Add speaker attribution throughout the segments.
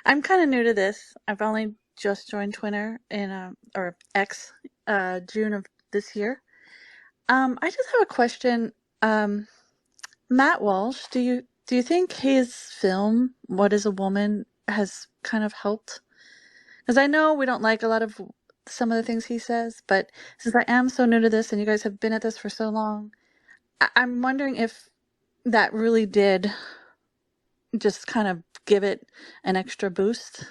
Speaker 1: I'm kind of new to this. I've only just joined Twitter in or X, June of this year. I just have a question. Um, Matt Walsh, do you think his film "What Is a Woman" has kind of helped? Because I know we don't like a lot of some of the things he says, but since I am so new to this and you guys have been at this for so long, I'm wondering if that really did just kind of give it an extra boost.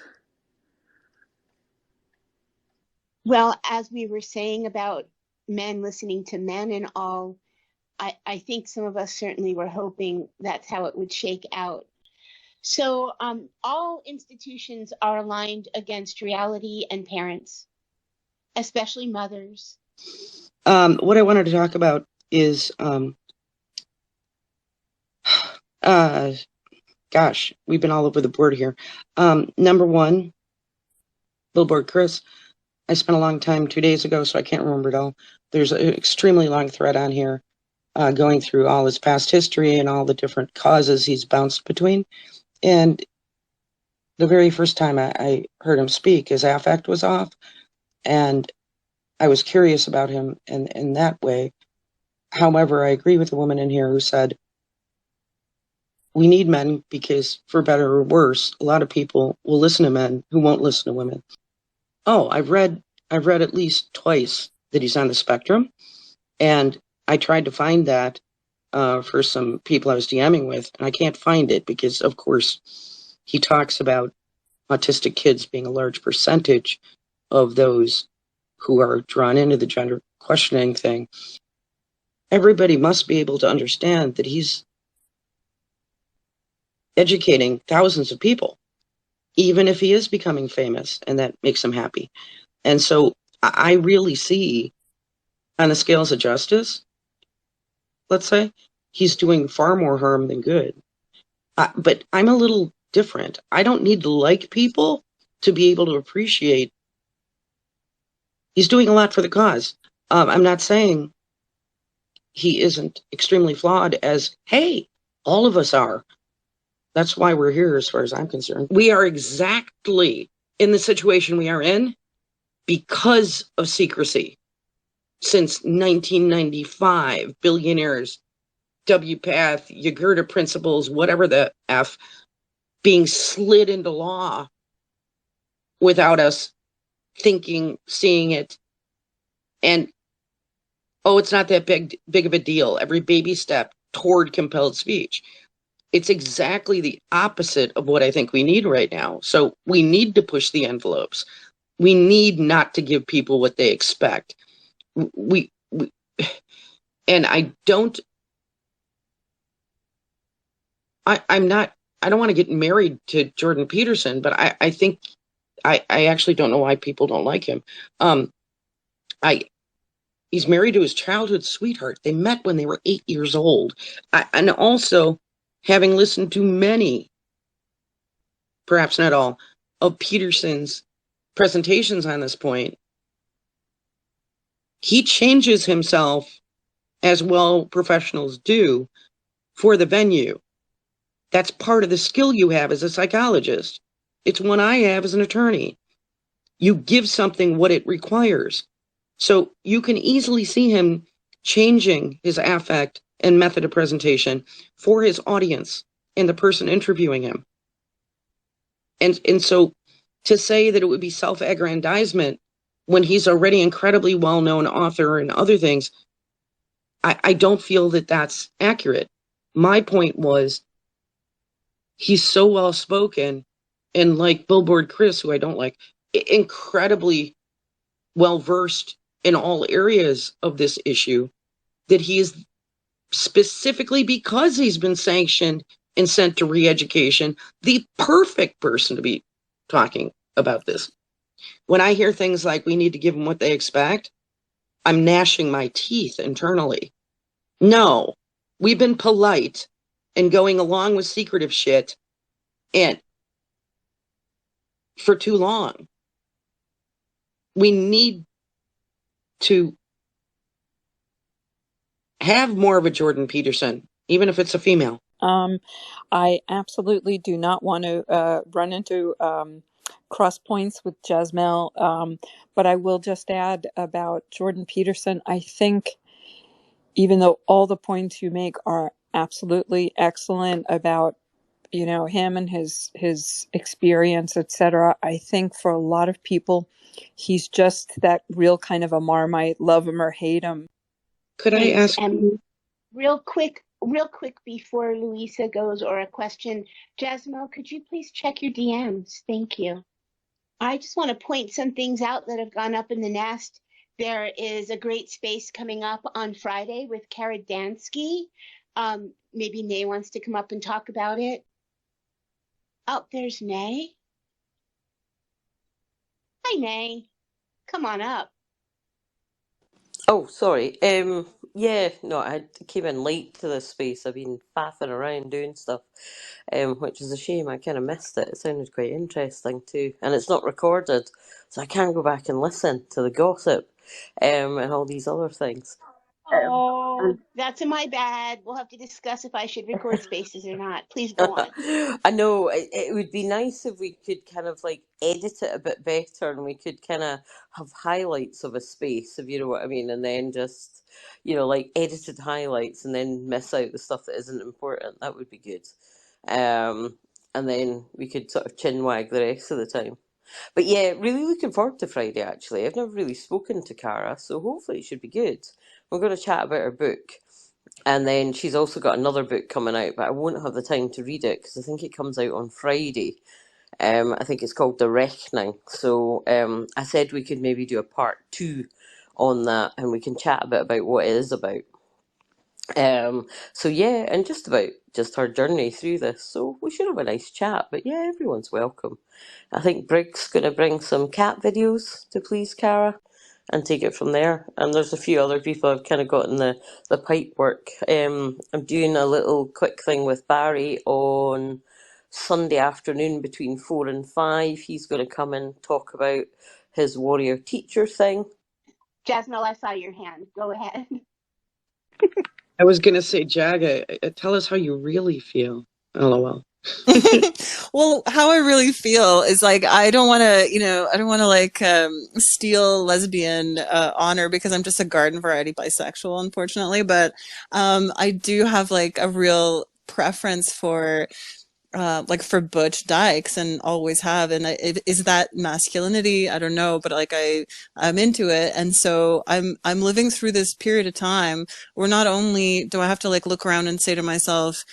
Speaker 2: Well, as we were saying about men listening to men and all, I think some of us certainly were hoping that's how it would shake out. So, all institutions are aligned against reality and parents, especially mothers.
Speaker 3: What I wanted to talk about is, uh, gosh, we've been all over the board here. Number one, Billboard Chris. I spent a long time 2 days ago, so I can't remember it all. There's an extremely long thread on here, going through all his past history and all the different causes he's bounced between. And the very first time I heard him speak, his affect was off, and I was curious about him in that way. However, I agree with the woman in here who said, we need men because, for better or worse, a lot of people will listen to men who won't listen to women. Oh, I've read at least twice that he's on the spectrum, and I tried to find that for some people I was DMing with, and I can't find it because, of course, he talks about autistic kids being a large percentage of those who are drawn into the gender questioning thing. Everybody must be able to understand that he's educating thousands of people, even if he is becoming famous, and that makes him happy. And so I really see, on the scales of justice, let's say, he's doing far more harm than good. But I'm a little different. I don't need to like people to be able to appreciate he's doing a lot for the cause. I'm not saying he isn't extremely flawed, as, hey, all of us are. That's why we're here, as far as I'm concerned. We are exactly in the situation we are in because of secrecy. Since 1995, billionaires, WPATH, Yagurta principles, whatever the F, being slid into law without us thinking, seeing it. And, oh, it's not that big of a deal. Every baby step toward compelled speech. It's exactly the opposite of what I think we need right now. So we need to push the envelopes. We need not to give people what they expect. We and I don't, I'm not, I don't want to get married to Jordan Peterson, but I think I actually don't know why people don't like him. Um, I He's married to his childhood sweetheart. They met when they were 8 years old. And also, having listened to many, perhaps not all, of Peterson's presentations on this point, he changes himself, as well professionals do, for the venue. That's part of the skill you have as a psychologist. It's one I have as an attorney. You give something what it requires. So you can easily see him changing his affect and method of presentation for his audience and the person interviewing him. And so to say that it would be self-aggrandizement when he's already incredibly well-known author and other things, I don't feel that that's accurate. My point was, he's so well-spoken, and like Billboard Chris, who I don't like, incredibly well-versed in all areas of this issue, that he is, specifically because he's been sanctioned and sent to re-education, the perfect person to be talking about this. When I hear things like we need to give them what they expect, I'm gnashing my teeth internally. No, we've been polite and going along with secretive shit and for too long. We need to have more of a Jordan Peterson, even if it's a female.
Speaker 4: I absolutely do not want to run into cross points with Jasmine, but I will just add about Jordan Peterson. I think even though all the points you make are absolutely excellent about him and his experience, etc., I think for a lot of people he's just that real kind of a Marmite, love him or hate him.
Speaker 3: Could I
Speaker 2: Thanks,
Speaker 3: ask
Speaker 2: Emily. Real quick before Louisa goes, or a question. Jasmine, could you please check your DMs? Thank you. I just want to point some things out that have gone up in the nest. There is a great space coming up on Friday with Kara Dansky. Maybe Nay wants to come up and talk about it. Oh, there's Nay. Hi, Nay. Come on up.
Speaker 5: Oh, sorry. Yeah, no, I came in late to this space. I've been faffing around doing stuff, which is a shame. I kind of missed it. It sounded quite interesting too, and it's not recorded, so I can't go back and listen to the gossip, and all these other things.
Speaker 2: Oh, that's my bad. We'll have to discuss if I should record spaces or not. Please go on.
Speaker 5: I know it would be nice if we could kind of like edit it a bit better and we could kind of have highlights of a space, if you know what I mean, and then just, like edited highlights and then miss out the stuff that isn't important. That would be good. Um, and then we could sort of chin wag the rest of the time. But yeah, really looking forward to Friday actually. I've never really spoken to Cara, so hopefully it should be good. We're going to chat about her book. And then she's also got another book coming out, but I won't have the time to read it because I think it comes out on Friday. I think it's called The Reckoning. So I said we could maybe do a part 2 on that and we can chat a bit about what it is about. So yeah, and just about just her journey through this. So we should have a nice chat. But yeah, everyone's welcome. I think Brig's going to bring some cat videos to please Cara and take it from there. And there's a few other people I've kind of gotten the pipe work. I'm doing a little quick thing with Barry on Sunday afternoon between 4 and 5. He's going to come and talk about his warrior teacher thing.
Speaker 2: Jasmine, I saw your hand. Go ahead.
Speaker 3: I was going to say, Jaga, tell us how you really feel. LOL.
Speaker 6: Well, how I really feel is like I don't want to, I don't want to like steal lesbian honor because I'm just a garden variety bisexual, unfortunately. But I do have like a real preference for like for butch dykes and always have. And is that masculinity? I don't know, but like I'm into it. And so I'm living through this period of time where not only do I have to like look around and say to myself,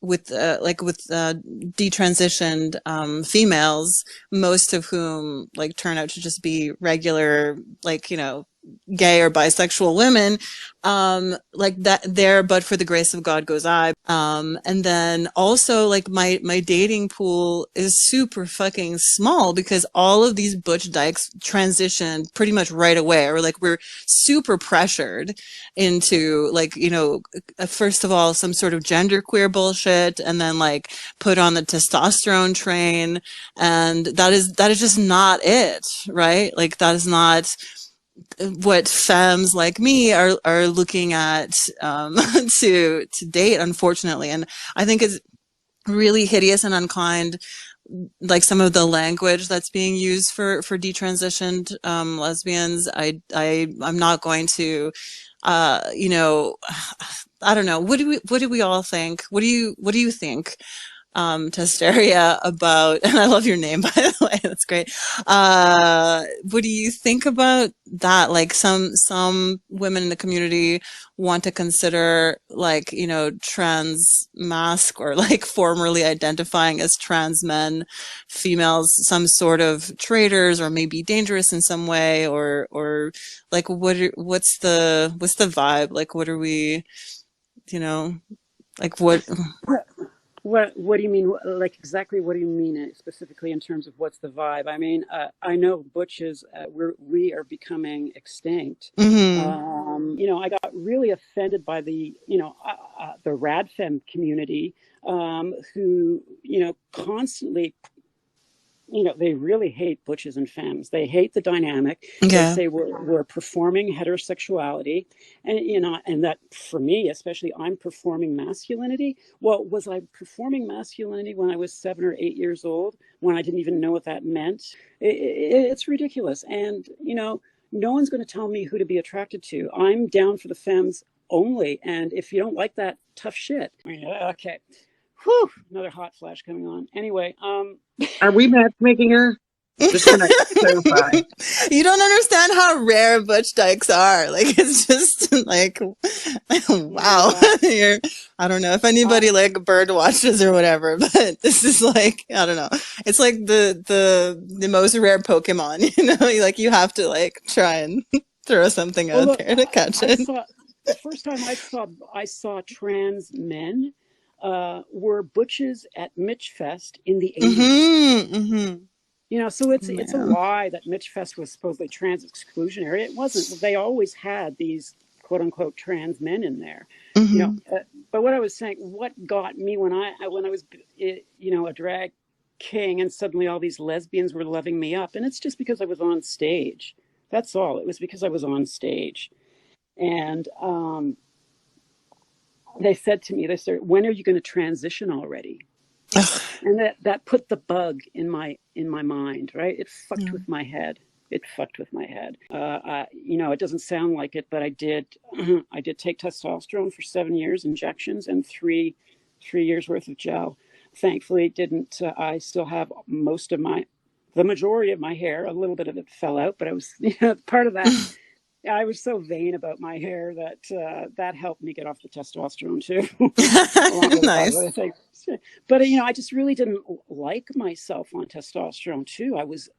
Speaker 6: with detransitioned females, most of whom like turn out to just be regular, like, gay or bisexual women, like that there, but for the grace of God goes I. And then also like my dating pool is super fucking small because all of these butch dykes transitioned pretty much right away, or like we're super pressured into like, first of all, some sort of genderqueer bullshit, and then like put on the testosterone train. And that is just not it, right? Like that is not what femmes like me are looking at to date, unfortunately. And I think it's really hideous and unkind, like some of the language that's being used for detransitioned lesbians. I'm not going to, I don't know. What do we all think? What do you think, Testeria, about, and I love your name, by the way, that's great. What do you think about that? Like some women in the community want to consider like, trans mask, or like formerly identifying as trans men, females, some sort of traitors or maybe dangerous in some way, or like what's the vibe? Like what are we, like what?
Speaker 7: What do you mean? Like exactly what do you mean specifically in terms of what's the vibe? I mean, I know butches, we are becoming extinct.
Speaker 6: Mm-hmm.
Speaker 7: I got really offended by the radfem community, who constantly they really hate butches and femmes. They hate the dynamic. They
Speaker 6: Yeah.
Speaker 7: say we're performing heterosexuality, and that for me, especially, I'm performing masculinity. Well, was I performing masculinity when I was 7 or 8 years old, when I didn't even know what that meant? It's ridiculous, and no one's going to tell me who to be attracted to. I'm down for the femmes only, and if you don't like that, tough shit. Okay. Whew, another hot flash coming on. Anyway,
Speaker 3: Are we matchmaking her? Just can I clarify?
Speaker 6: You don't understand how rare butch dykes are. Like, it's just like, wow.
Speaker 7: yeah,
Speaker 6: I don't know if
Speaker 7: uh,
Speaker 6: anybody like bird watches or whatever, but this is like, I don't know. It's like the most rare Pokemon, like you have to like try and throw something
Speaker 7: well,
Speaker 6: out
Speaker 7: look,
Speaker 6: there to catch
Speaker 7: I
Speaker 6: it.
Speaker 7: saw the first time I saw trans men were butches at Mitch Fest in the 80s.
Speaker 6: Mm-hmm. Mm-hmm.
Speaker 7: So it's a
Speaker 6: Man.
Speaker 7: lie that Mitch Fest was supposedly trans exclusionary. It wasn't. They always had these quote unquote trans men in there. You know,
Speaker 6: Mm-hmm.
Speaker 7: uh, but what I was saying, what got me when I was a drag king, and suddenly all these lesbians were loving me up, and it's just because I was on stage. That's all. It was because I was on stage, and they said to me, they said, "When are you going to transition already?" And that put the bug in my mind, right? It fucked with my head. It fucked with my head. It doesn't sound like it, but I did. I did take testosterone for 7 years, injections, and three years worth of gel. Thankfully, it didn't. I still have the majority of my hair. A little bit of it fell out, but I was, part of that. I was so vain about my hair that that helped me get off the testosterone too, along with a lot of other
Speaker 6: Nice.
Speaker 7: things. But I just really didn't like myself on testosterone too. I was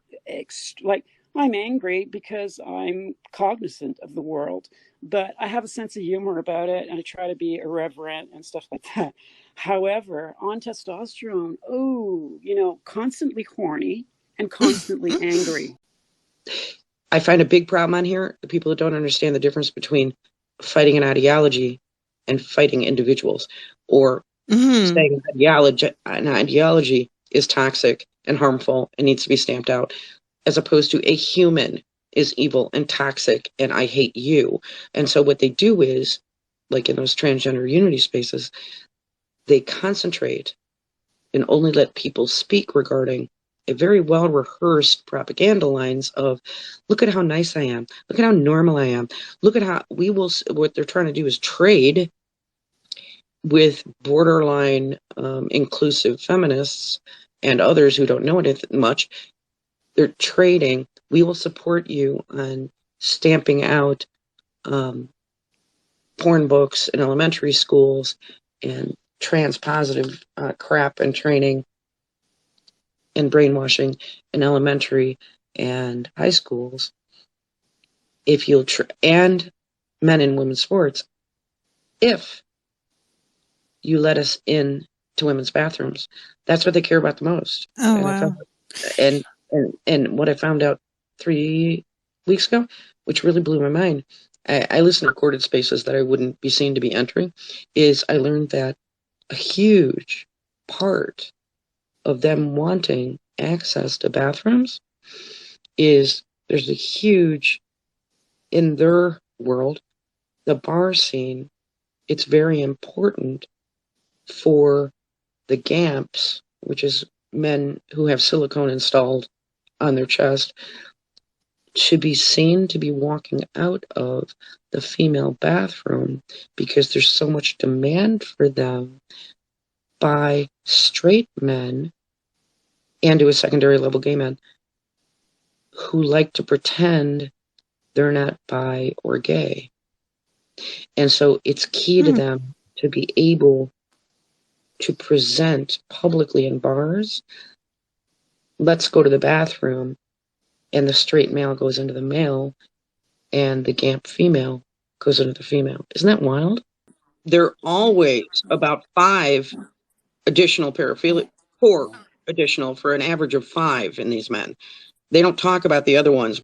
Speaker 7: like, I'm angry because I'm cognizant of the world, but I have a sense of humor about it, and I try to be irreverent and stuff like that. However, on testosterone, constantly horny and constantly angry.
Speaker 3: I find a big problem on here the people that don't understand the difference between fighting an ideology and fighting individuals, or
Speaker 6: Mm-hmm.
Speaker 3: saying an ideology is toxic and harmful and needs to be stamped out, as opposed to a human is evil and toxic and I hate you. And so what they do is, like in those transgender unity spaces, they concentrate and only let people speak regarding a very well rehearsed propaganda lines of, look at how nice I am, look at how normal I am, look at how what they're trying to do is trade with borderline inclusive feminists and others who don't know anything much. They're trading, we will support you on stamping out porn books in elementary schools and trans positive crap and training and brainwashing in elementary and high schools. If you'll and men and women's sports, if you let us in to women's bathrooms, that's what they care about the most.
Speaker 6: Oh,
Speaker 3: And I found
Speaker 6: wow.
Speaker 3: and what I found out 3 weeks ago, which really blew my mind. I listen to recorded spaces that I wouldn't be seen to be entering. Is I learned that a huge part of them wanting access to bathrooms is there's a huge, in their world, the bar scene, it's very important for the GAMPs, which is men who have silicone installed on their chest, to be seen to be walking out of the female bathroom because there's so much demand for them by straight men and to a secondary level gay men who like to pretend they're not bi or gay. And so it's key to them to be able to present publicly in bars, let's go to the bathroom, and the straight male goes into the male, and the GAMP female goes into the female. Isn't that wild? There are always about 5 additional paraphilia, 4 additional for an average of 5 in these men. They don't talk about the other ones,